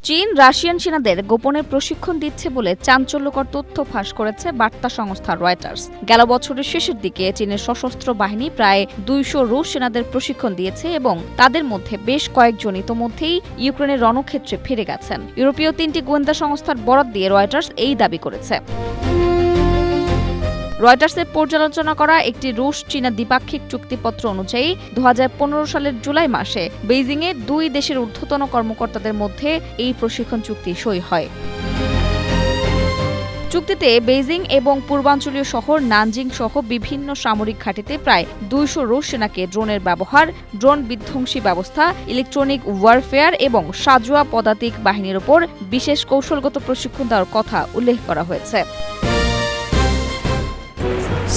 চীন রাশিয়ান সেনাদের গোপনে প্রশিক্ষণ দিচ্ছে বলে চাঞ্চল্যকর তথ্য ফাঁস করেছে বার্তা সংস্থা রয়টার্স। গেল বছরের শেষের দিকে চীনের সশস্ত্র বাহিনী প্রায় ২০০ রুশ সেনাদের প্রশিক্ষণ দিয়েছে এবং তাদের মধ্যে বেশ কয়েকজন ইতোমধ্যেই ইউক্রেনের রণক্ষেত্রে ফিরে গেছেন। ইউরোপীয় ৩টি গোয়েন্দা সংস্থার বরাত দিয়ে রয়টার্স এই দাবি করেছে। রয়টার্সের পর্যালোচনা করা একটি রুশ চীনা দ্বিপাক্ষিক চুক্তিপত্র অনুযায়ী ২০১৫ সালের জুলাই মাসে বেইজিংয়ে দুই দেশের ঊর্ধ্বতন কর্মকর্তাদের মধ্যে এই প্রশিক্ষণ চুক্তি সই হয়। চুক্তিতে বেইজিং এবং পূর্বাঞ্চলীয় শহর নানজিং সহ বিভিন্ন সামরিক ঘাঁটিতে প্রায় ২০০ রুশ সেনাকে ড্রোনের ব্যবহার, ড্রোন বিধ্বংসী ব্যবস্থা, ইলেকট্রনিক ওয়ারফেয়ার এবং সাঁজোয়া পদাতিক বাহিনীর ওপর বিশেষ কৌশলগত প্রশিক্ষণ দেওয়ার কথা উল্লেখ করা হয়েছে।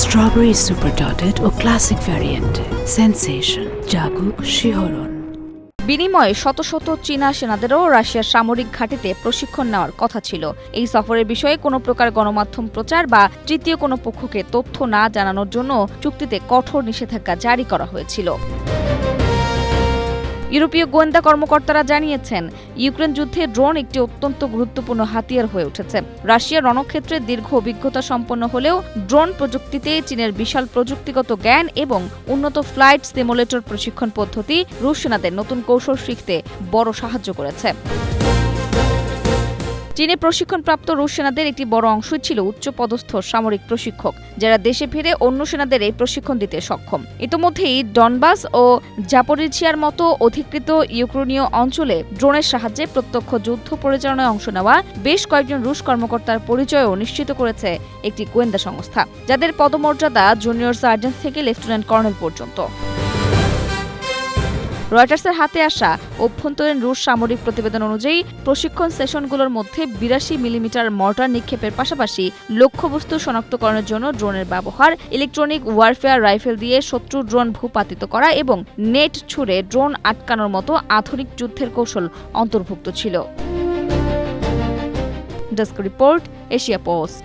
স্ট্রবেরি সুপার ডটেড ও ক্লাসিক ভ্যারিয়েন্ট সেন্সেশন জাগুক শিহরণ। বিনিময়ে শত শত চীনা সেনাদেরও রাশিয়ার সামরিক ঘাঁটিতে প্রশিক্ষণ নেওয়ার কথা ছিল। এই সফরের বিষয়ে কোনো প্রকার গণমাধ্যম প্রচার বা তৃতীয় কোনো পক্ষকে তথ্য না জানানোর জন্য চুক্তিতে কঠোর নিষেধাজ্ঞা জারি করা হয়েছিল। ইউরোপীয় গোয়েন্দা কর্মকর্তারা জানিয়েছেন, ইউক্রেন যুদ্ধে ড্রোন একটি অত্যন্ত গুরুত্বপূর্ণ হাতিয়ার হয়ে উঠেছে। রাশিয়ার রণক্ষেত্রে দীর্ঘ অভিজ্ঞতা সম্পন্ন হলেও ড্রোন প্রযুক্তিতে চীনের বিশাল প্রযুক্তিগত জ্ঞান এবং উন্নত ফ্লাইট সিমুলেটর প্রশিক্ষণ পদ্ধতি রুশ সেনাদের নতুন কৌশল শিখতে বড় সাহায্য করেছে। চীনে প্রশিক্ষণপ্রাপ্ত রুশ সেনাদের একটি বড় অংশই ছিল উচ্চপদস্থ সামরিক প্রশিক্ষক, যারা দেশে ফিরে অন্য সেনাদের এই প্রশিক্ষণ দিতে সক্ষম। ইতোমধ্যেই ডনবাস ও জাপোরিঝিয়ার মতো অধিকৃত ইউক্রেনীয় অঞ্চলে ড্রোনের সাহায্যে প্রত্যক্ষ যুদ্ধ পরিচালনায় অংশ নেওয়া বেশ কয়েকজন রুশ কর্মকর্তার পরিচয়ও নিশ্চিত করেছে একটি গোয়েন্দা সংস্থা, যাদের পদমর্যাদা জুনিয়র সার্জেন্ট থেকে লেফটেন্যান্ট কর্নেল পর্যন্ত। রয়টার্সের হাতে আসা অভ্যন্তরীণ রুশ সামরিক প্রতিবেদন অনুযায়ী প্রশিক্ষণ সেশনগুলোর মধ্যে ৮২ মিলিমিটার মর্টার নিক্ষেপের পাশাপাশি লক্ষ্যবস্তু শনাক্তকরণের জন্য ড্রোনের ব্যবহার, ইলেকট্রনিক ওয়ারফেয়ার রাইফেল দিয়ে শত্রু ড্রোন ভূপাতিত করা এবং নেট ছুড়ে ড্রোন আটকানোর মতো আধুনিক যুদ্ধের কৌশল অন্তর্ভুক্ত ছিল। Desk report, Asia post.